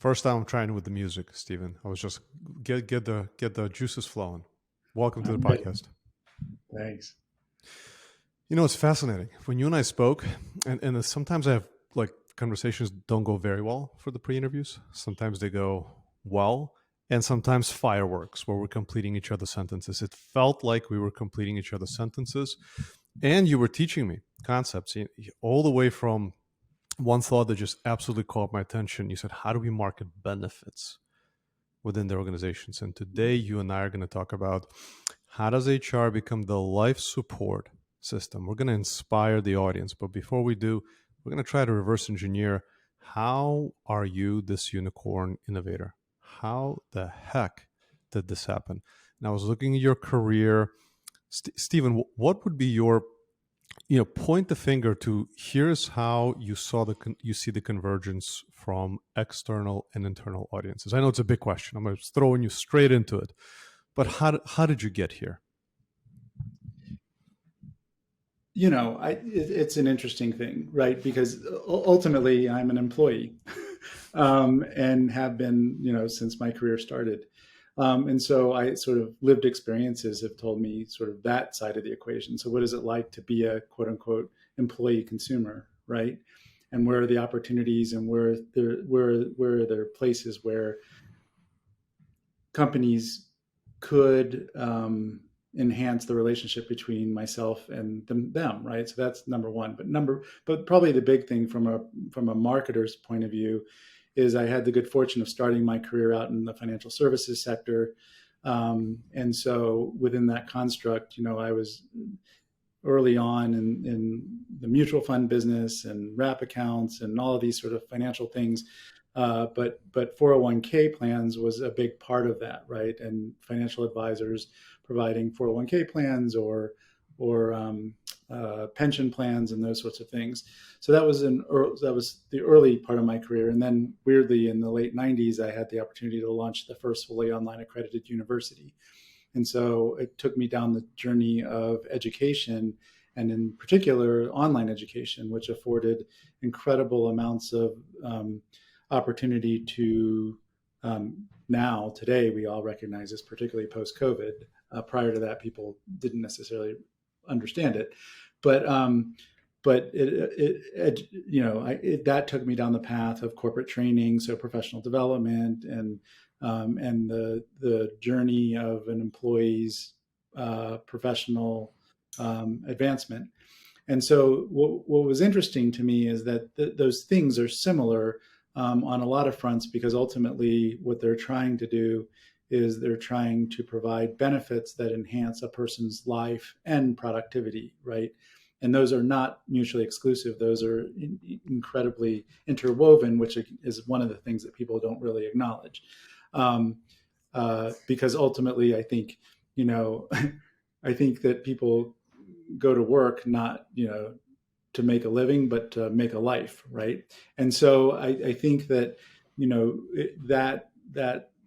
First time I'm trying with the music, Stephen. I was just get the juices flowing. Welcome to All the right. podcast. Thanks. You know, it's fascinating. When you and I spoke, and sometimes I have like conversations don't go very well for the pre-interviews. Sometimes they go well, and sometimes fireworks where we're completing each other's sentences. It felt like we were completing each other's sentences, and you were teaching me concepts all the way from one thought that just absolutely caught my attention. You said, "How do we market benefits within their organizations?" And today, you and I are going to talk about how does HR become the life support system. We're going to inspire the audience, but before we do, we're going to try to reverse engineer how are you this unicorn innovator? How the heck did this happen? And I was looking at your career. Stephen, what would be your point the finger to here's how you you see the convergence from external and internal audiences. I know it's a big question. I'm throwing you straight into it, but how did you get here? It's an interesting thing, right? Because ultimately, I'm an employee, and have been, since my career started. And so I sort of lived experiences have told me sort of that side of the equation. So what is it like to be a quote unquote employee consumer, right? And where are the opportunities, and where are there places where companies could enhance the relationship between myself and them, right? So that's number one. But probably the big thing from a marketer's point of view is I had the good fortune of starting my career out in the financial services sector, and so within that construct, I was early on in the mutual fund business and wrap accounts and all of these sort of financial things. But 401k plans was a big part of that, right? And financial advisors providing 401k plans or pension plans and those sorts of things. So that was the early part of my career. And then weirdly, in the late 90s, I had the opportunity to launch the first fully online accredited university. And so it took me down the journey of education, and in particular, online education, which afforded incredible amounts of opportunity to now, today, we all recognize this, particularly post-COVID. Prior to that, people didn't necessarily understand it. But that took me down the path of corporate training, so professional development, and the journey of an employee's professional advancement. And so what was interesting to me is that those things are similar on a lot of fronts, because ultimately what they're trying to do is they're trying to provide benefits that enhance a person's life and productivity, right? And those are not mutually exclusive. Those are incredibly interwoven, which is one of the things that people don't really acknowledge. Because ultimately, I think, I think that people go to work not, to make a living, but to make a life, right? And so I think that,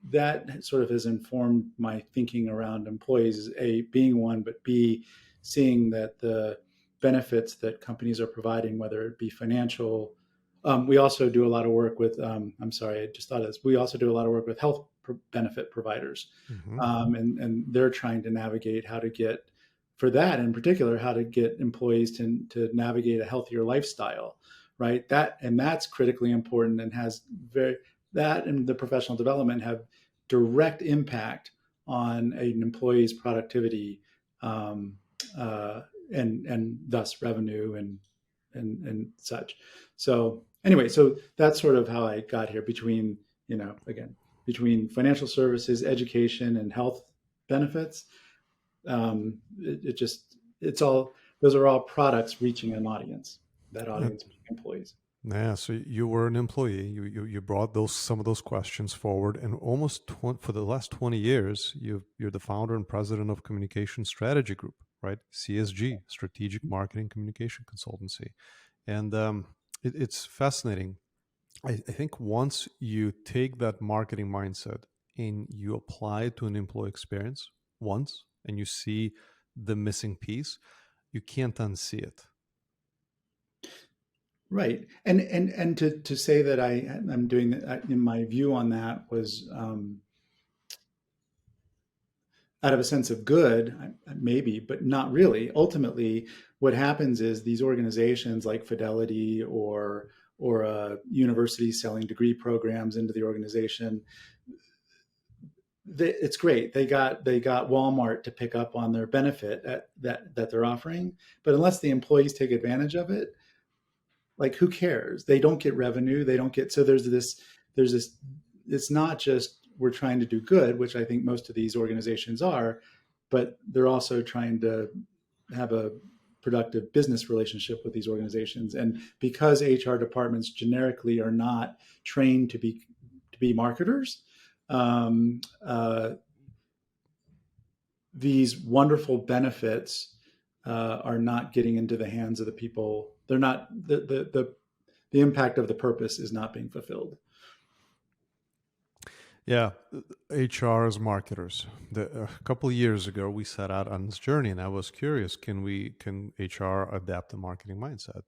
that sort of has informed my thinking around employees, is A, being one, but B, seeing that the benefits that companies are providing, whether it be financial. We also do a lot of work with, I'm sorry, I just thought of this. We also do a lot of work with health benefit providers. Mm-hmm. And they're trying to navigate how to get, for that in particular, how to get employees to navigate a healthier lifestyle, right? That's critically important, and that and the professional development have direct impact on an employee's productivity, and thus revenue and such. So anyway, so that's sort of how I got here between, between financial services, education, and health benefits. It's all, those are all products reaching an audience, that audience being employees. Yeah, so you were an employee. You brought some of those questions forward, and for the last 20 years, you're the founder and president of Communication Strategy Group, right? CSG, Strategic Marketing Communication Consultancy, and it's fascinating. I think once you take that marketing mindset and you apply it to an employee experience once, and you see the missing piece, you can't unsee it. Right. And to say that I'm doing that, in my view on that was out of a sense of good, maybe, but not really. Ultimately, what happens is these organizations like Fidelity or a university selling degree programs into the organization, it's great. They got Walmart to pick up on their benefit that they're offering, but unless the employees take advantage of it, like who cares? They don't get revenue. They don't get, so there's this. It's not just we're trying to do good, which I think most of these organizations are, but they're also trying to have a productive business relationship with these organizations. And because HR departments generically are not trained to be marketers, um, uh, these wonderful benefits are not getting into the hands of the people. They're not the impact of the purpose is not being fulfilled. Yeah, HR as marketers. A couple of years ago, we set out on this journey, and I was curious: can HR adapt the marketing mindset?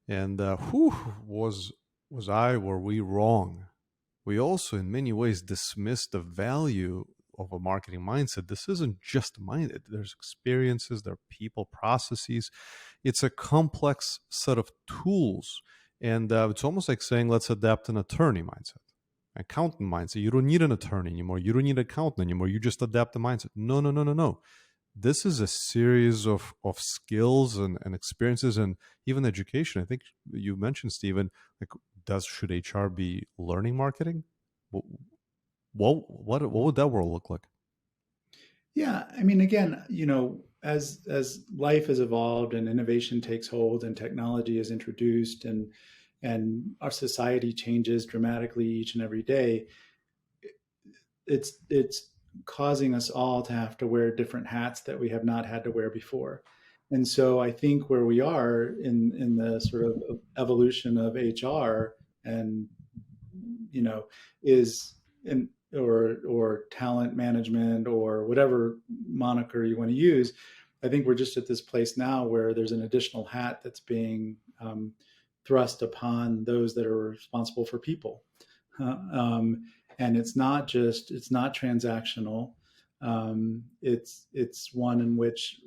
And were we wrong? We also, in many ways, dismiss the value of a marketing mindset. This isn't just mind. There's experiences, there are people, processes. It's a complex set of tools, and it's almost like saying, let's adapt an attorney mindset, accountant mindset. You don't need an attorney anymore. You don't need an accountant anymore. You just adapt the mindset. No, no, no, no, no. This is a series of skills and experiences and even education. I think you mentioned, Stephen, like, should HR be learning marketing? What would that world look like? Yeah, I mean, again, as life has evolved and innovation takes hold and technology is introduced and our society changes dramatically each and every day, it's causing us all to have to wear different hats that we have not had to wear before. And so I think where we are in the sort of evolution of HR and you know is in or talent management or whatever moniker you want to use, I think we're just at this place now where there's an additional hat that's being thrust upon those that are responsible for people. And it's not transactional. It's one in which,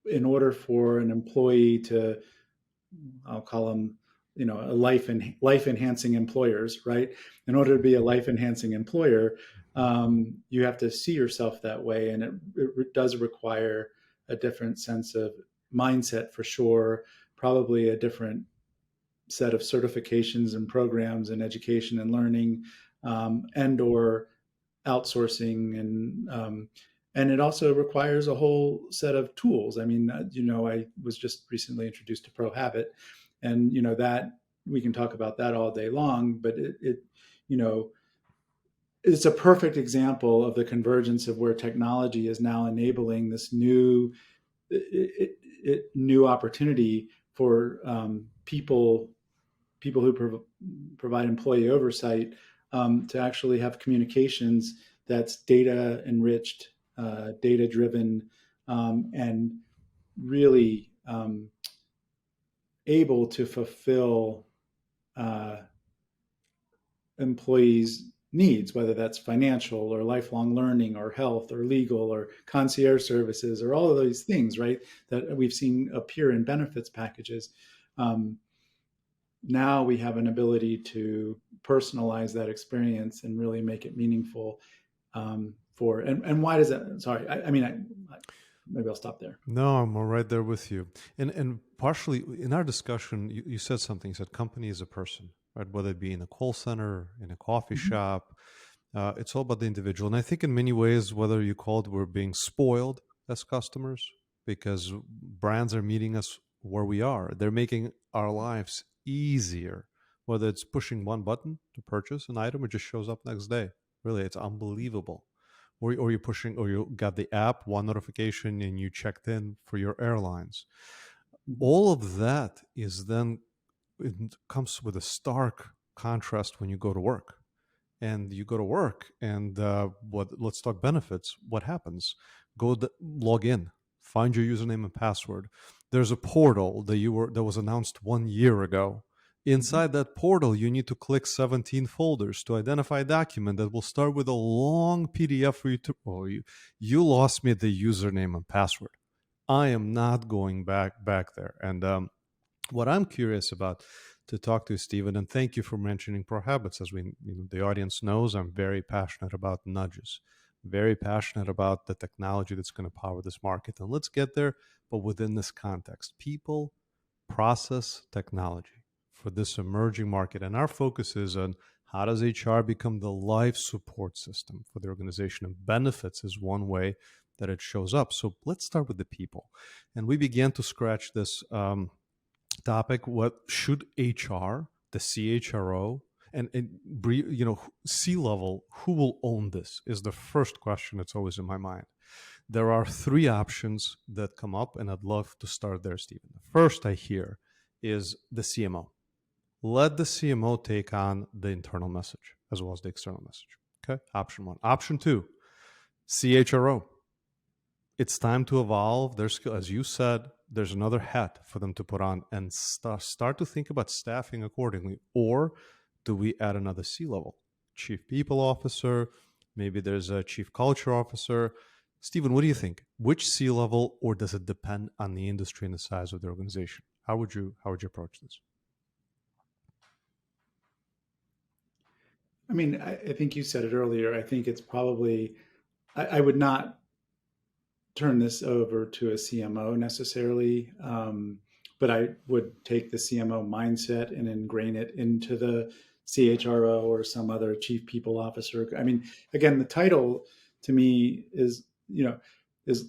in order for an employee to, I'll call them, a life enhancing employers, right? In order to be a life enhancing employer, you have to see yourself that way, and it does require a different sense of mindset for sure. Probably a different set of certifications and programs and education and learning, and or outsourcing and it also requires a whole set of tools. I mean, I was just recently introduced to ProHabit, and that we can talk about that all day long, but you know it's a perfect example of the convergence of where technology is now enabling this new opportunity for people who provide employee oversight to actually have communications that's data enriched, data driven, and really able to fulfill uh, employees' needs, whether that's financial or lifelong learning or health or legal or concierge services or all of these things, right? That we've seen appear in benefits packages. Um, Now we have an ability to personalize that experience and really make it meaningful and why does that, sorry, maybe I'll stop there. No, I'm right there with you. And partially in our discussion, you said something. You said company is a person, right? Whether it be in a call center, in a coffee Mm-hmm. shop, it's all about the individual. And I think in many ways, whether you call it, we're being spoiled as customers because brands are meeting us where we are. They're making our lives easier, whether it's pushing one button to purchase an item, it just shows up next day. Really, it's unbelievable. Or you're pushing, or you got the app, one notification, and you checked in for your airlines. All of that is then, it comes with a stark contrast when you go to work. And you go to work, and let's talk benefits. What happens? Log in, find your username and password. there's a portal that was announced 1 year ago. Inside that portal, you need to click 17 folders to identify a document that will start with a long PDF for you to. Oh, you lost me the username and password. I am not going back there. And what I'm curious about to talk to Stephen, and thank you for mentioning Pro Habits. As the audience knows, I'm very passionate about nudges, very passionate about the technology that's going to power this market. And let's get there, but within this context, people, process, technology for this emerging market. And our focus is on how does HR become the life support system for the organization, and benefits is one way that it shows up. So let's start with the people. And we began to scratch this topic. What should HR, the CHRO, and C-level, who will own this is the first question that's always in my mind. There are three options that come up, and I'd love to start there, Stephen. The first I hear is the CMO. Let the CMO take on the internal message as well as the external message. Okay, option one. Option two, CHRO. It's time to evolve their skill. As you said, there's another hat for them to put on and start to think about staffing accordingly. Or do we add another C-level? Chief People Officer, maybe there's a Chief Culture Officer. Stephen, what do you think? Which C-level, or does it depend on the industry and the size of the organization? How would you approach this? I mean, I think you said it earlier. I think it's probably, I would not turn this over to a CMO necessarily, but I would take the CMO mindset and ingrain it into the CHRO or some other chief people officer. I mean, again, the title to me is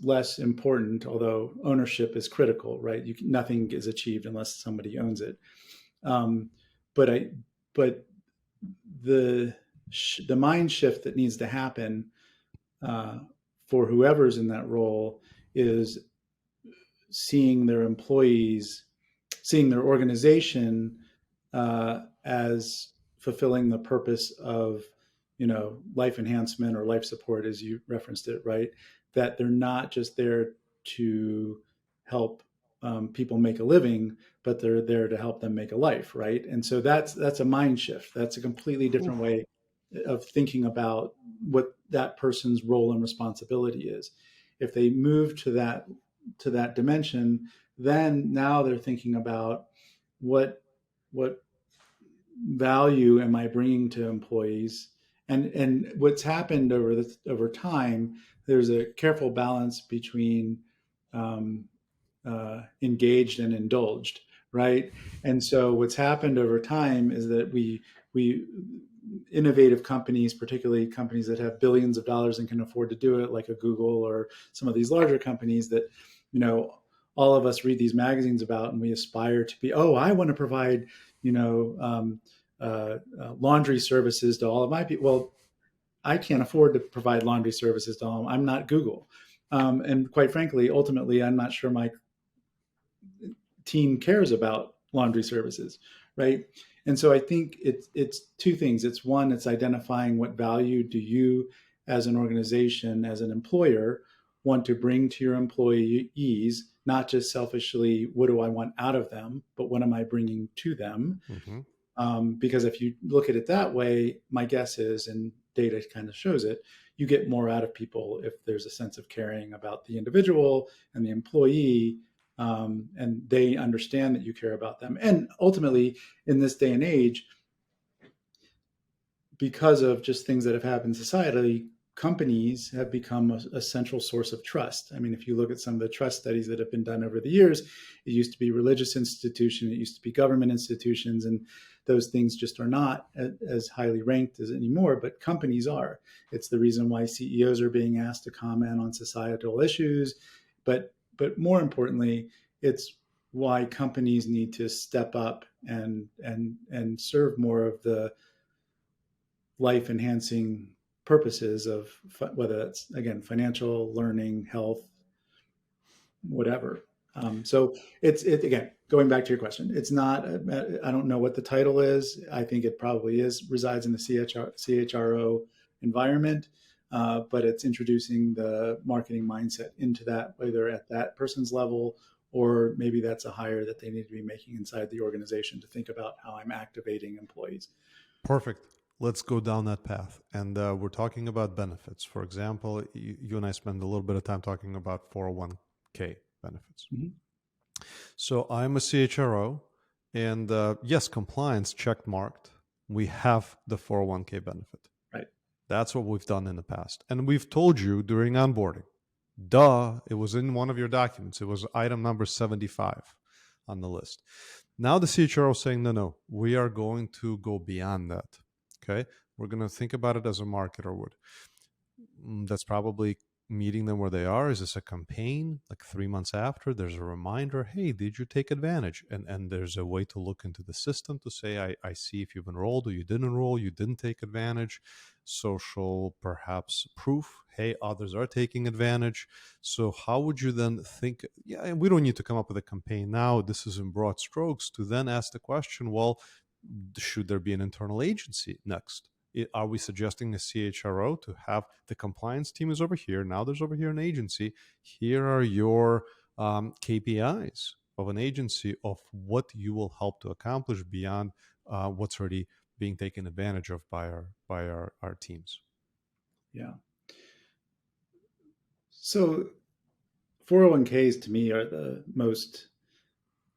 less important, although ownership is critical, right? Nothing is achieved unless somebody owns it. But the mind shift that needs to happen for whoever's in that role is seeing their employees, seeing their organization as fulfilling the purpose of, life enhancement or life support, as you referenced it, right? That they're not just there to help people make a living, but they're there to help them make a life, right? And so that's a mind shift. That's a completely different way of thinking about what that person's role and responsibility is. If they move to that dimension, then now they're thinking about what value am I bringing to employees, and what's happened over time. There's a careful balance between engaged and indulged, right? And so what's happened over time is that we innovative companies, particularly companies that have billions of dollars and can afford to do it, like a Google or some of these larger companies that, all of us read these magazines about, and we aspire to be, I want to provide, laundry services to all of my people. Well, I can't afford to provide laundry services to all. I'm not Google. And quite frankly, ultimately, I'm not sure my team cares about laundry services, right? And so I think it's two things. It's one, it's identifying what value do you as an organization, as an employer, want to bring to your employees, not just selfishly, what do I want out of them, but what am I bringing to them? Mm-hmm. Because if you look at it that way, my guess is, and data kind of shows it, you get more out of people if there's a sense of caring about the individual and the employee, and they understand that you care about them. And ultimately, in this day and age, because of just things that have happened societally, companies have become a central source of trust. I mean, if you look at some of the trust studies that have been done over the years, it used to be religious institutions, it used to be government institutions, and those things just are not as highly ranked as anymore, but companies are. It's the reason why CEOs are being asked to comment on societal issues, but more importantly, it's why companies need to step up and serve more of the life enhancing purposes of whether that's, again, financial, learning, health, whatever. So it's again, going back to your question, it's not, I don't know what the title is. I think it probably resides in the CHRO environment, but it's introducing the marketing mindset into that, whether at that person's level or maybe that's a hire that they need to be making inside the organization to think about how I'm activating employees. Perfect. Let's go down that path. And we're talking about benefits. For example, you and I spend a little bit of time talking about 401k benefits. Mm-hmm. So I'm a CHRO, and yes, compliance checked marked. We have the 401k benefit. Right. That's what we've done in the past. And we've told you during onboarding. Duh, it was in one of your documents. It was item number 75 on the list. Now the CHRO is saying, no, we are going to go beyond that. Okay. We're going to think about it as a marketer would. That's probably meeting them where they are. Is this a campaign? Like 3 months after, there's a reminder, hey, did you take advantage? And there's a way to look into the system to say, I see if you've enrolled or you didn't enroll, you didn't take advantage. Social, perhaps, proof, hey, others are taking advantage. So how would you then think, yeah, we don't need to come up with a campaign now. This is in broad strokes to then ask the question, well, should there be an internal agency next? Are we suggesting a CHRO to have the compliance team is over here? Now there's over here an agency. Here are your KPIs of an agency of what you will help to accomplish beyond what's already being taken advantage of by our teams. Yeah. So 401ks to me are the most,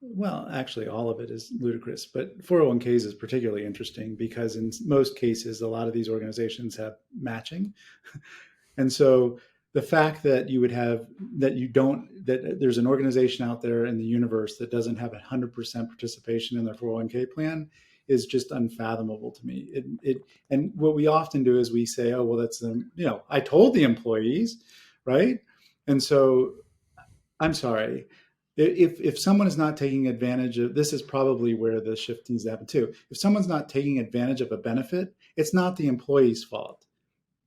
well, actually all of it is ludicrous, but 401ks is particularly interesting because in most cases, a lot of these organizations have matching. And so the fact that you would have, that there's an organization out there in the universe that doesn't have 100% participation in their 401k plan is just unfathomable to me. And what we often do is we say, oh, well, that's I told the employees, right? And so I'm sorry. If someone is not taking advantage of, this is probably where the shift needs to happen too. If someone's not taking advantage of a benefit, it's not the employee's fault.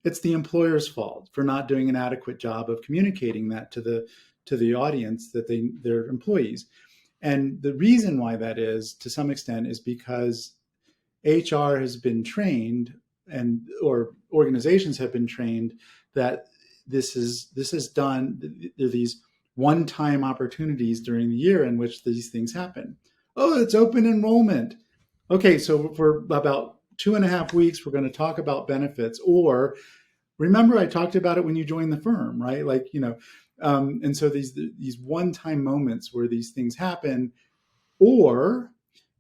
It's the employer's fault for not doing an adequate job of communicating that to the audience that they're employees. And the reason why that is, to some extent, is because HR has been trained or organizations have been trained that this is done. These one-time opportunities during the year in which these things happen. Oh, it's open enrollment. Okay, so for about 2.5 weeks, we're going to talk about benefits. Or remember, I talked about it when you joined the firm, right? And so these one-time moments where these things happen, or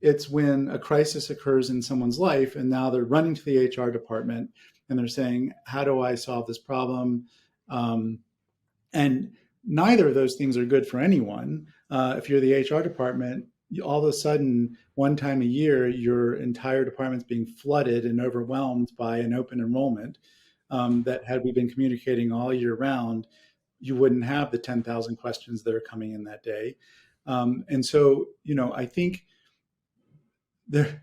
it's when a crisis occurs in someone's life and now they're running to the HR department and they're saying, how do I solve this problem? And neither of those things are good for anyone. If you're the HR department, all of a sudden, one time a year, your entire department's being flooded and overwhelmed by an open enrollment that had we been communicating all year round, you wouldn't have the 10,000 questions that are coming in that day. And so, I think if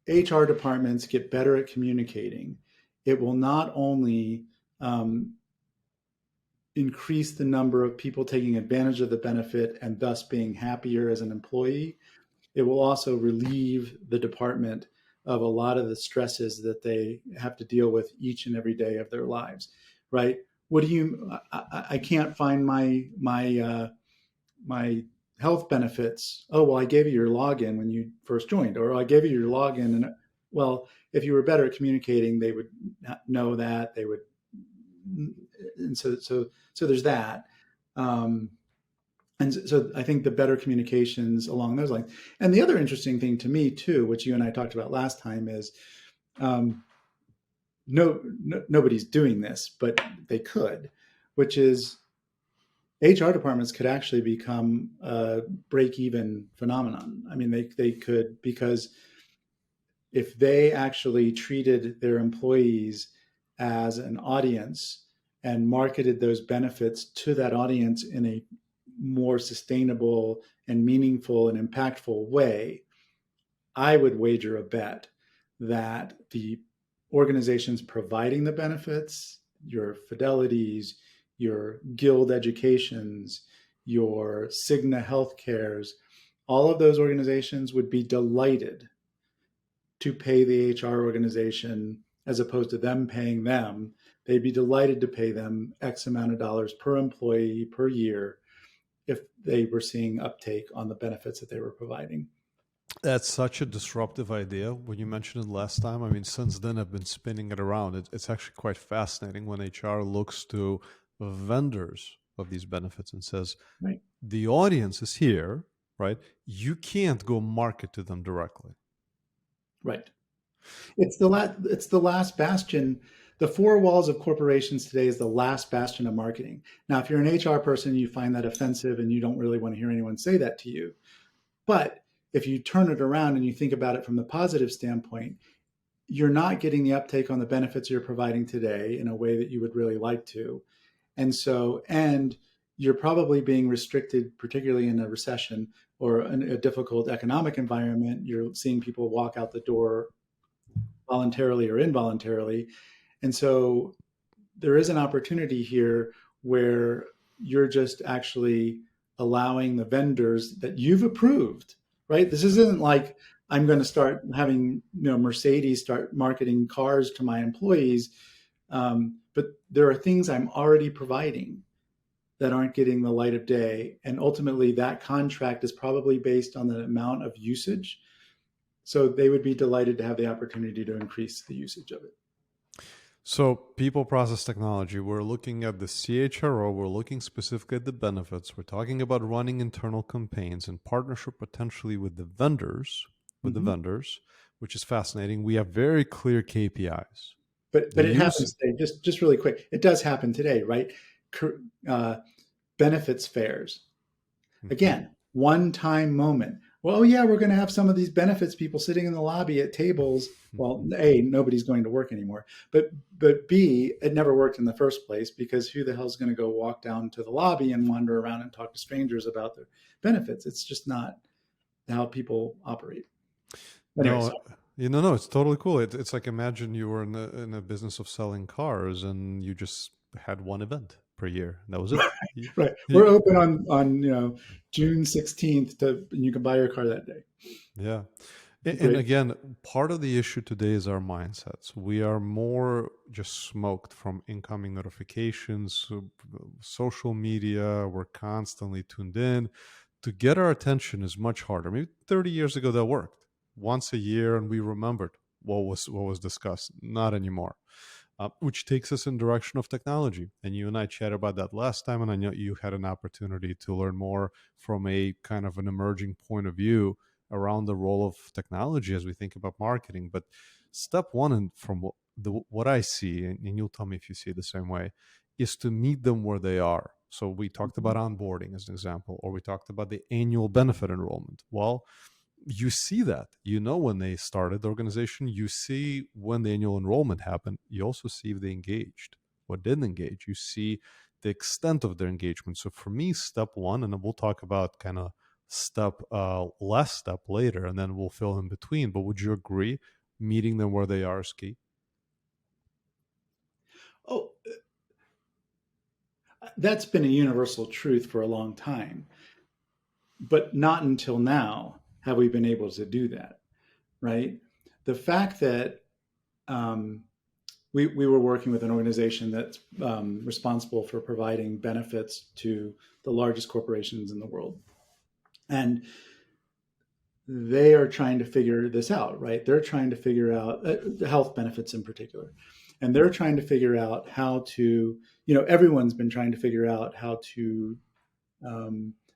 HR departments get better at communicating, it will not only increase the number of people taking advantage of the benefit and thus being happier as an employee, it will also relieve the department of a lot of the stresses that they have to deal with each and every day of their lives, right? I can't find my health benefits. Oh, well, I gave you your login when you first joined, or I gave you your login. And well, if you were better at communicating, they would know that. They would, and so there's that. And so I think the better communications along those lines. And the other interesting thing to me too, which you and I talked about last time, is nobody's doing this, but they could, which is HR departments could actually become a break-even phenomenon. I mean, they could, because if they actually treated their employees as an audience and marketed those benefits to that audience in a more sustainable and meaningful and impactful way, I would wager a bet that the organizations providing the benefits, your Fidelities, your Guild Educations, your Cigna Healthcares, all of those organizations would be delighted to pay the HR organization as opposed to them paying them. they'd be delighted to pay them X amount of dollars per employee per year if they were seeing uptake on the benefits that they were providing. That's such a disruptive idea. When you mentioned it last time, I mean, since then I've been spinning it around. It's actually quite fascinating when HR looks to vendors of these benefits and says, Right. the audience is here, right? You can't go market to them directly. Right. It's the last bastion. The four walls of corporations today is the last bastion of marketing. Now, if you're an HR person, you find that offensive and you don't really want to hear anyone say that to you. But if you turn it around and you think about it from the positive standpoint, you're not getting the uptake on the benefits you're providing today in a way that you would really like to. And you're probably being restricted, particularly in a recession or a difficult economic environment. You're seeing people walk out the door voluntarily or involuntarily. And so there is an opportunity here where you're just actually allowing the vendors that you've approved, right? This isn't like I'm going to start having, Mercedes start marketing cars to my employees. But there are things I'm already providing that aren't getting the light of day. And ultimately that contract is probably based on the amount of usage. So they would be delighted to have the opportunity to increase the usage of it. So people process technology, we're looking at the CHRO, we're looking specifically at the benefits, we're talking about running internal campaigns in partnership potentially with the vendors, which is fascinating. We have very clear KPIs. But it happens today, just really quick. It does happen today, right? Benefits fairs. Again, one-time moment. Well, yeah, we're going to have some of these benefits people sitting in the lobby at tables. Well, A, nobody's going to work anymore. But B, it never worked in the first place because who the hell is going to go walk down to the lobby and wander around and talk to strangers about their benefits? It's just not how people operate. Anyway, no, it's totally cool. It's like imagine you were in a business of selling cars and you just had one event per year. That was it. Right. We're open on June 16th and you can buy your car that day. Yeah. And again, part of the issue today is our mindsets. We are more just smoked from incoming notifications, social media. We're constantly tuned in. To get our attention is much harder. Maybe 30 years ago that worked. Once a year and we remembered what was discussed. Not anymore. Which takes us in direction of technology. And you and I chatted about that last time, and I know you had an opportunity to learn more from a kind of an emerging point of view around the role of technology as we think about marketing. But step one, and from what I see, and you'll tell me if you see it the same way, is to meet them where they are. So we talked about onboarding as an example, or we talked about the annual benefit enrollment. Well, you see that, when they started the organization, you see when the annual enrollment happened, you also see if they engaged or didn't engage, you see the extent of their engagement. So for me, step one, and then we'll talk about kind of last step later, and then we'll fill in between. But would you agree meeting them where they are is key? Oh, that's been a universal truth for a long time, but not until now have we been able to do that, right? The fact that we were working with an organization that's responsible for providing benefits to the largest corporations in the world. And they are trying to figure this out, right? They're trying to figure out health benefits in particular. And they're trying to figure out how to, everyone's been trying to figure out how to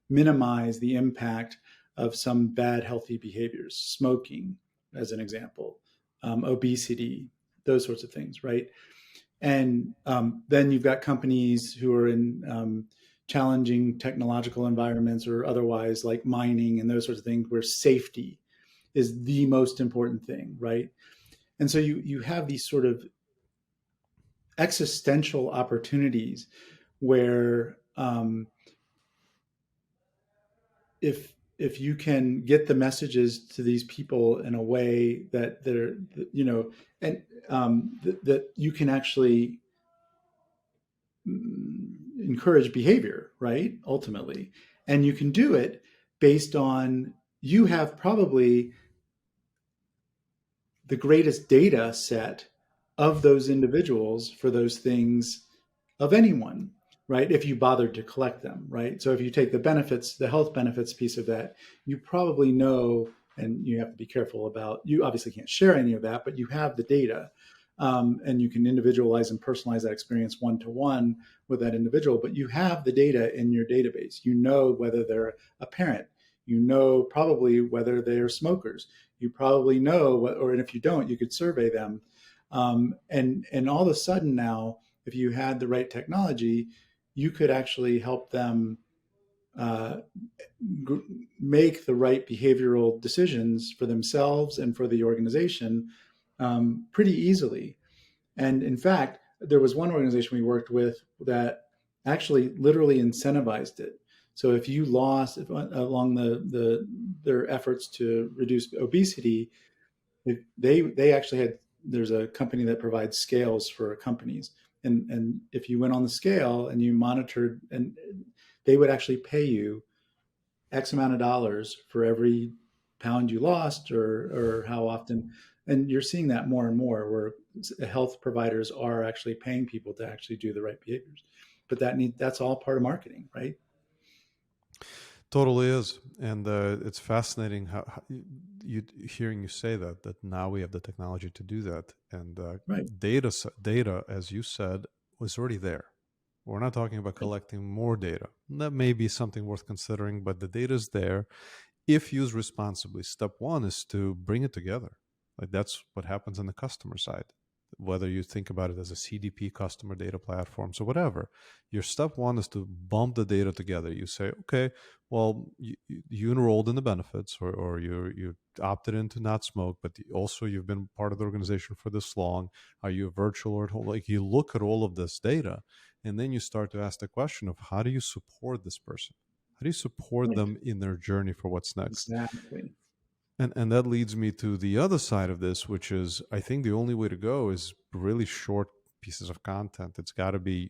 minimize the impact of some bad healthy behaviors, smoking, as an example, obesity, those sorts of things, right? And then you've got companies who are in challenging technological environments or otherwise, like mining and those sorts of things, where safety is the most important thing, right? And so you have these sort of existential opportunities where if you can get the messages to these people in a way that they're, and that you can actually encourage behavior, right? Ultimately. And you can do it based on, you have probably the greatest data set of those individuals for those things of anyone, right? If you bothered to collect them, right? So if you take the benefits, the health benefits piece of that, you probably know, and you have to be careful about, you obviously can't share any of that, but you have the data. And you can individualize and personalize that experience one to one with that individual, but you have the data in your database. You know whether they're a parent, you know probably whether they're smokers, you probably know what, or if you don't, you could survey them. And all of a sudden now, if you had the right technology, you could actually help them uh, make the right behavioral decisions for themselves and for the organization pretty easly. And in fact, there was one organization we worked with that actually literally incentivized it. So if you lost along their efforts to reduce obesity, they actually had, there's a company that provides scales for companies, and if you went on the scale and you monitored, and they would actually pay you X amount of dollars for every pound you lost, or how often. And you're seeing that more and more where health providers are actually paying people to actually do the right behaviors. But that's all part of marketing, right? Totally is, and it's fascinating how you hearing you say that now we have the technology to do that, and Right. data, as you said, was already there. We're not talking about collecting more data. That may be something worth considering, but the data is there if used responsibly. Step one is to bring it together. Like that's what happens on the customer side. Whether you think about it as a CDP, customer data platform, so whatever, your step one is to bump the data together. You say, okay, well, you enrolled in the benefits, or you opted in to not smoke, but also you've been part of the organization for this long. Are you virtual or at home? Like you look at all of this data, and then you start to ask the question of how do you support this person? How do you support Right. them in their journey for what's next? Exactly. And that leads me to the other side of this, which is I think the only way to go is really short pieces of content. It's got to be,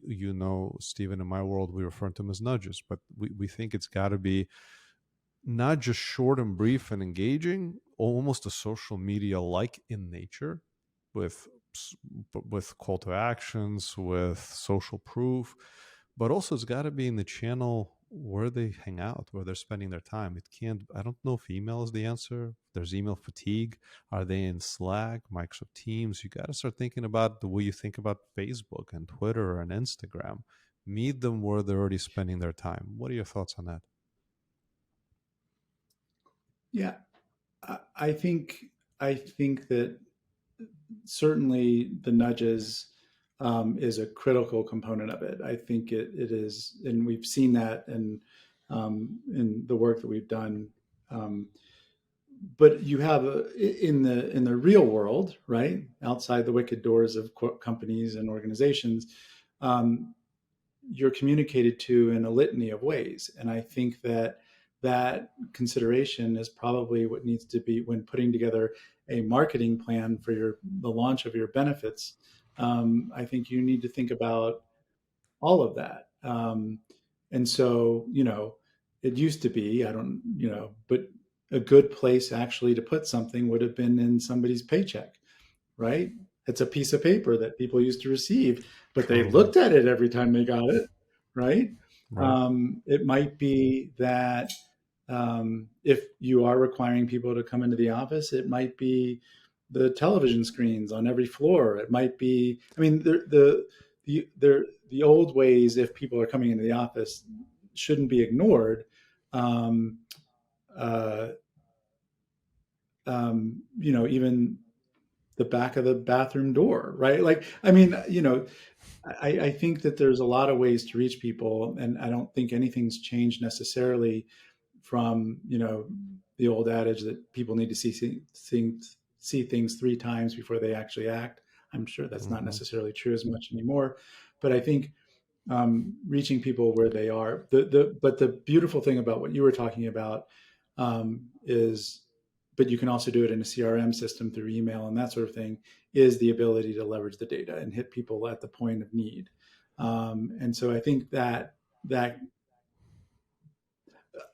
Stephen, in my world, we refer to them as nudges, but we think it's got to be not just short and brief and engaging, almost a social media like in nature, with with call to actions, with social proof, but also it's got to be in the channel where they hang out, where they're spending their time. It can't, I don't know if email is the answer. There's email fatigue. Are they in Slack, Microsoft Teams? You got to start thinking about the way you think about Facebook and Twitter and Instagram. Meet them where they're already spending their time. What are your thoughts on that? Yeah. I think that certainly the nudges is a critical component of it. I think it is, and we've seen that in the work that we've done. Um, but you have in the real world, right, outside the wicked doors of companies and organizations, um, you're communicated to in a litany of ways. And I think that consideration is probably what needs to be when putting together a marketing plan for the launch of your benefits. I think you need to think about all of that. And so, it used to be, I don't, but a good place actually to put something would have been in somebody's paycheck, right? It's a piece of paper that people used to receive, but they Totally. looked at it every time they got it, right? Right. It might be that if you are requiring people to come into the office, it might be the television screens on every floor. It might be, I mean, the old ways, if people are coming into the office, shouldn't be ignored. Um, uh, Even the back of the bathroom door, right? Like, I mean, I think that there's a lot of ways to reach people, and I don't think anything's changed necessarily from the old adage that people need to see things three times before they actually act. I'm sure that's not Hmm. necessarily true as much anymore, but I think reaching people where they are. But the beautiful thing about what you were talking about is, but you can also do it in a CRM system through email and that sort of thing, is the ability to leverage the data and hit people at the point of need. And so I think that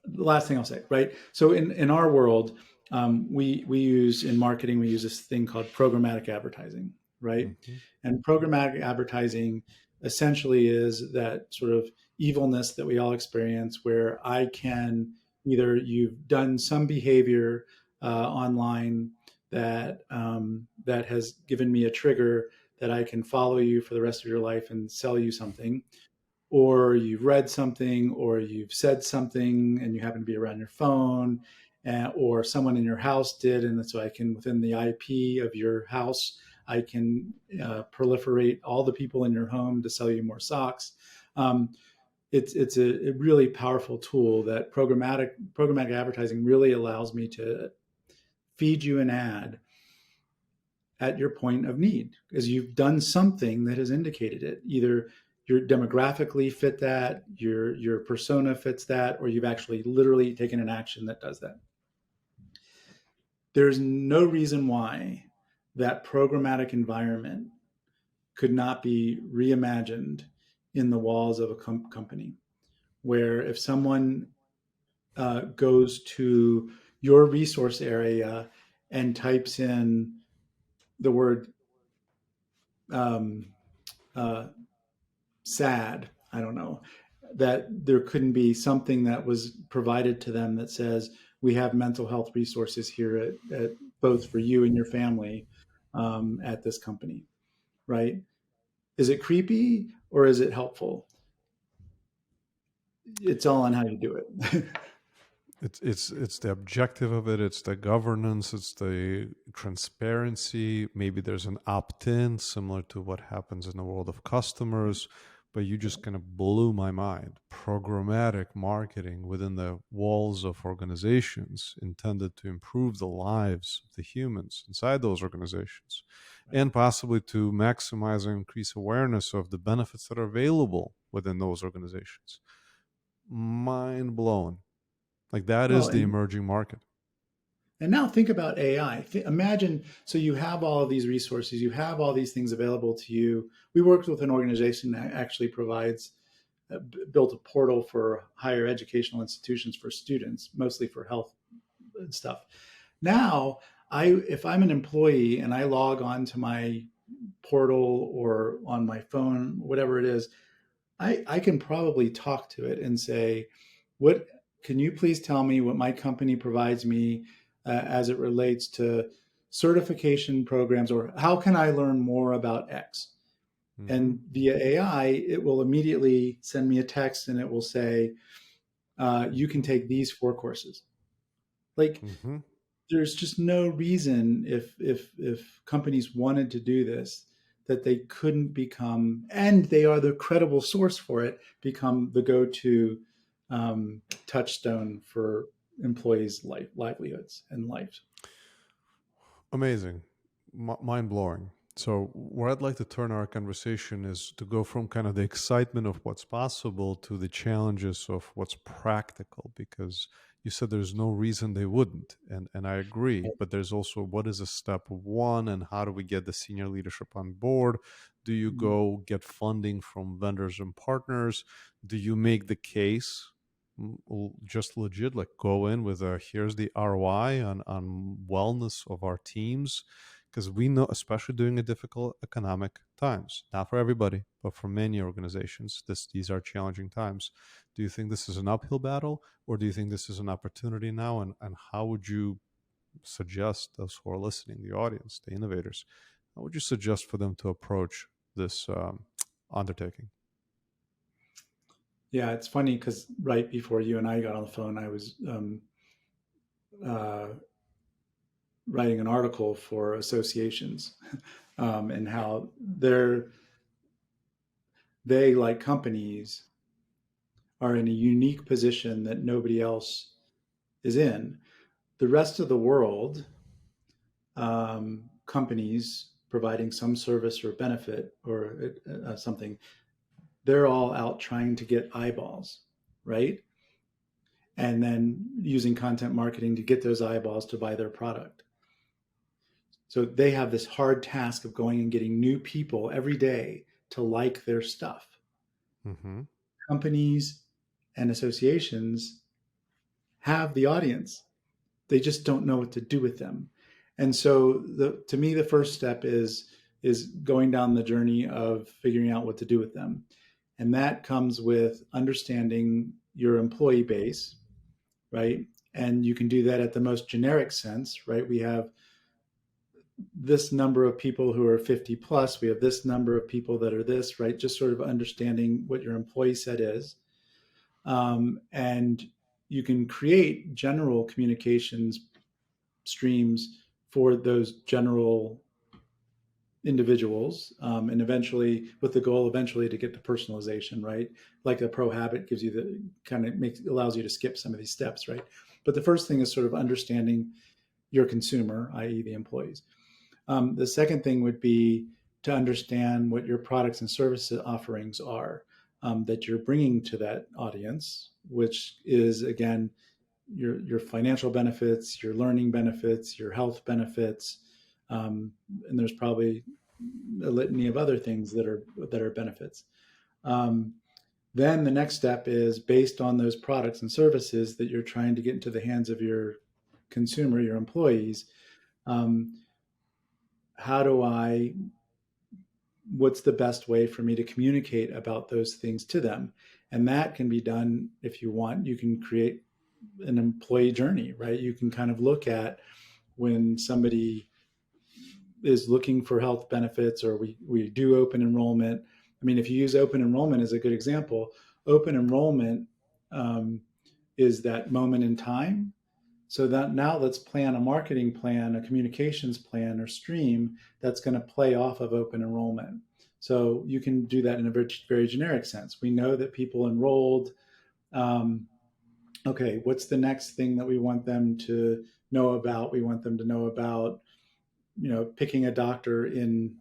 the last thing I'll say, right? So in our world, we use in marketing, we use this thing called programmatic advertising, right? Hmm. And programmatic advertising essentially is that sort of evilness that we all experience, where I can either you've done some behavior online that has given me a trigger that I can follow you for the rest of your life and sell you something, or you've read something, or you've said something and you happen to be around your phone, or someone in your house did, and so I can, within the IP of your house, I can proliferate all the people in your home to sell you more socks. Um, it's a really powerful tool that programmatic advertising really allows me to feed you an ad at your point of need, because you've done something that has indicated it. Either your demographically fit that, your persona fits that, or you've actually literally taken an action that does that. There's no reason why that programmatic environment could not be reimagined in the walls of a company, where if someone goes to your resource area and types in the word um, uh, sad, I don't know, that there couldn't be something that was provided to them that says, we have mental health resources here at both for you and your family at this company, right? Is it creepy or is it helpful? It's all on how you do it. It's the objective of it. It's the governance. It's the transparency. Maybe there's an opt-in, similar to what happens in the world of customers. But you just kind of blew my mind. Programmatic marketing within the walls of organizations intended to improve the lives of the humans inside those organizations, and possibly to maximize and increase awareness of the benefits that are available within those organizations. Mind blown. Like that Well, is the emerging market. and now think about AI. Imagine, so you have all of these resources, you have all these things available to you. We worked with an organization that actually provides, built a portal for higher educational institutions for students, mostly for health and stuff. Now, if I'm an employee and I log on to my portal or on my phone, whatever it is, I can probably talk to it and say, what can you please tell me what my company provides me as it relates to certification programs, or how can I learn more about X? Mm-hmm. And via AI, it will immediately send me a text and it will say, you can take these 4 courses. Like, Mm-hmm. there's just no reason, if companies wanted to do this, that they couldn't become, and they are the credible source for it, become the go-to touchstone for employees' livelihoods and lives. Amazing. Mind blowing. So, where I'd like to turn our conversation is to go from kind of the excitement of what's possible to the challenges of what's practical, because you said there's no reason they wouldn't. And I agree. But there's also what is a step one and how do we get the senior leadership on board? Do you go get funding from vendors and partners? Do you make the case? Just legit, like go in with a here's the ROI on wellness of our teams, because we know, especially during a difficult economic times, not for everybody but for many organizations, these are challenging times. Do you think this is an uphill battle, or do you think this is an opportunity now? And how would you suggest those who are listening, the audience, the innovators, how would you suggest for them to approach this undertaking? Yeah, it's funny because right before you and I got on the phone, I was uh, writing an article for associations and how they, like companies, are in a unique position that nobody else is in. The rest of the world, companies providing some service or benefit or something, they're all out trying to get eyeballs, right? And then using content marketing to get those eyeballs to buy their product. So they have this hard task of going and getting new people every day to like their stuff. Mm-hmm. Companies and associations have the audience. They just don't know what to do with them. And so to me, the first step is is going down the journey of figuring out what to do with them. And that comes with understanding your employee base, right? And you can do that at the most generic sense, right? We have this number of people who are 50 plus, we have this number of people that are this, right? Just sort of understanding what your employee set is. And you can create general communications streams for those general individuals, and eventually with the goal eventually to get to personalization, right? Like a pro habit gives you the kind of allows you to skip some of these steps, right? But the first thing is sort of understanding your consumer, i.e. the employees. The second thing would be to understand what your products and services offerings are, that you're bringing to that audience, which is, again, your financial benefits, your learning benefits, your health benefits, and there's probably a litany of other things that are benefits. Then the next step is, based on those products and services that you're trying to get into the hands of your consumer, your employees, what's the best way for me to communicate about those things to them? And that can be done, if you want, you can create an employee journey, right? You can kind of look at when somebody is looking for health benefits, or we do open enrollment. I mean, if you use open enrollment as a good example, open enrollment is that moment in time. So that now let's plan a marketing plan, a communications plan or stream that's going to play off of open enrollment. So you can do that in a very, very generic sense. We know that people enrolled. Okay, what's the next thing that we want them to know about? We want them to know about, picking a doctor in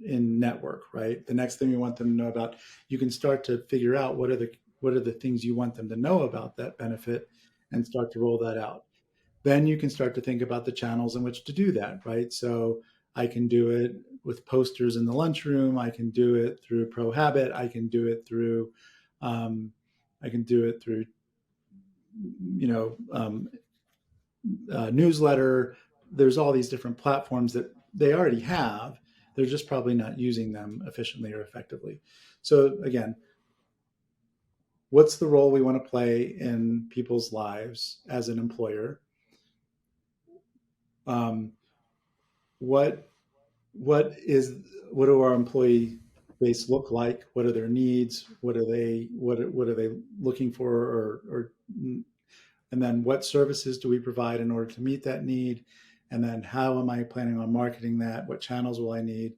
network, right? The next thing we want them to know about, you can start to figure out what are the things you want them to know about that benefit, and start to roll that out. Then you can start to think about the channels in which to do that, right? So I can do it with posters in the lunchroom. I can do it through Pro Habit. I can do it through newsletter. There's all these different platforms that they already have. They're just probably not using them efficiently or effectively. So again, what's the role we want to play in people's lives as an employer? What do our employee base look like? What are their needs? What are they looking for? And then what services do we provide in order to meet that need? And then how am I planning on marketing that? What channels will I need?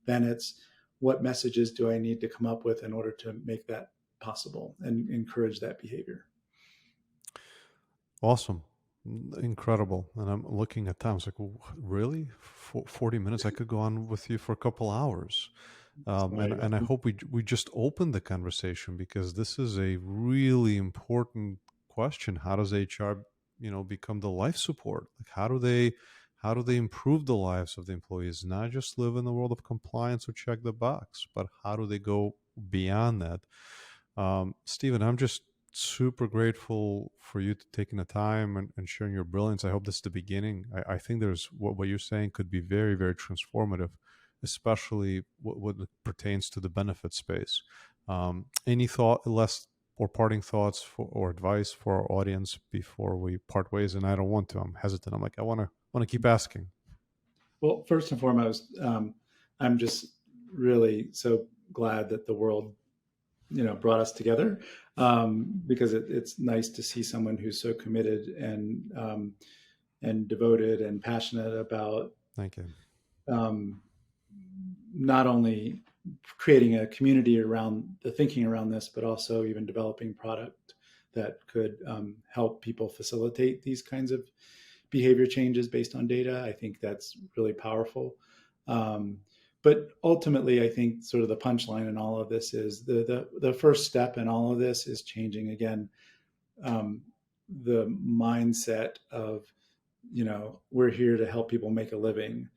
Then it's, what messages do I need to come up with in order to make that possible and encourage that behavior? Awesome. Incredible. And I'm looking at time. It's like, really? 40 minutes? I could go on with you for a couple hours. And I hope we just opened the conversation, because this is a really important question. How does HR, become the life support? Like, how do they improve the lives of the employees? Not just live in the world of compliance or check the box, but how do they go beyond that? Stephen, I'm just super grateful for you taking the time and sharing your brilliance. I hope this is the beginning. I think there's what you're saying could be very, very transformative, especially what pertains to the benefit space. Any parting thoughts or advice for our audience before we part ways? And I don't want to. I'm hesitant. I'm like, I want to keep asking. Well, first and foremost, I'm just really so glad that the world brought us together, because it's nice to see someone who's so committed and devoted and passionate about. Thank you. Not only creating a community around the thinking around this, but also even developing product that could help people facilitate these kinds of behavior changes based on data. I think that's really powerful. But ultimately, I think sort of the punchline in all of this is the first step in all of this is changing, again, the mindset of, we're here to help people make a living,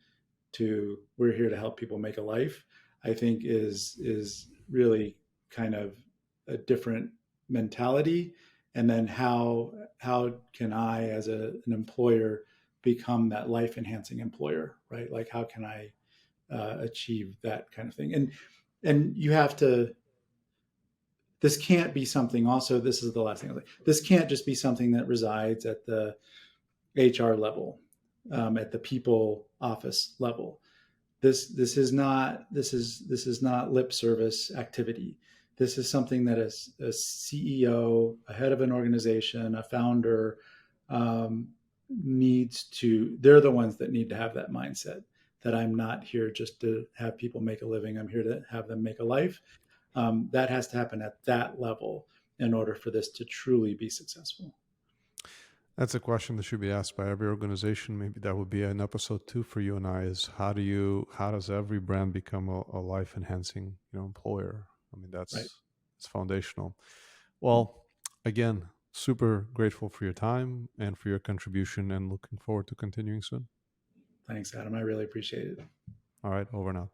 to we're here to help people make a life, I think is really kind of a different mentality. And then how can I, as an employer, become that life enhancing employer, right? Like, how can I achieve that kind of thing. And you have to. This can't be something. Also, this is the last thing. This can't just be something that resides at the HR level, at the people office level. This is not lip service activity. This is something that a CEO, a head of an organization, a founder needs to. They're the ones that need to have that mindset that I'm not here just to have people make a living. I'm here to have them make a life. That has to happen at that level in order for this to truly be successful. That's a question that should be asked by every organization. Maybe that would be an episode 2 for you and I, is how does every brand become a life enhancing, employer? I mean, that's Right. It's foundational. Well, again, super grateful for your time and for your contribution, and looking forward to continuing soon. Thanks, Adam. I really appreciate it. All right, over now.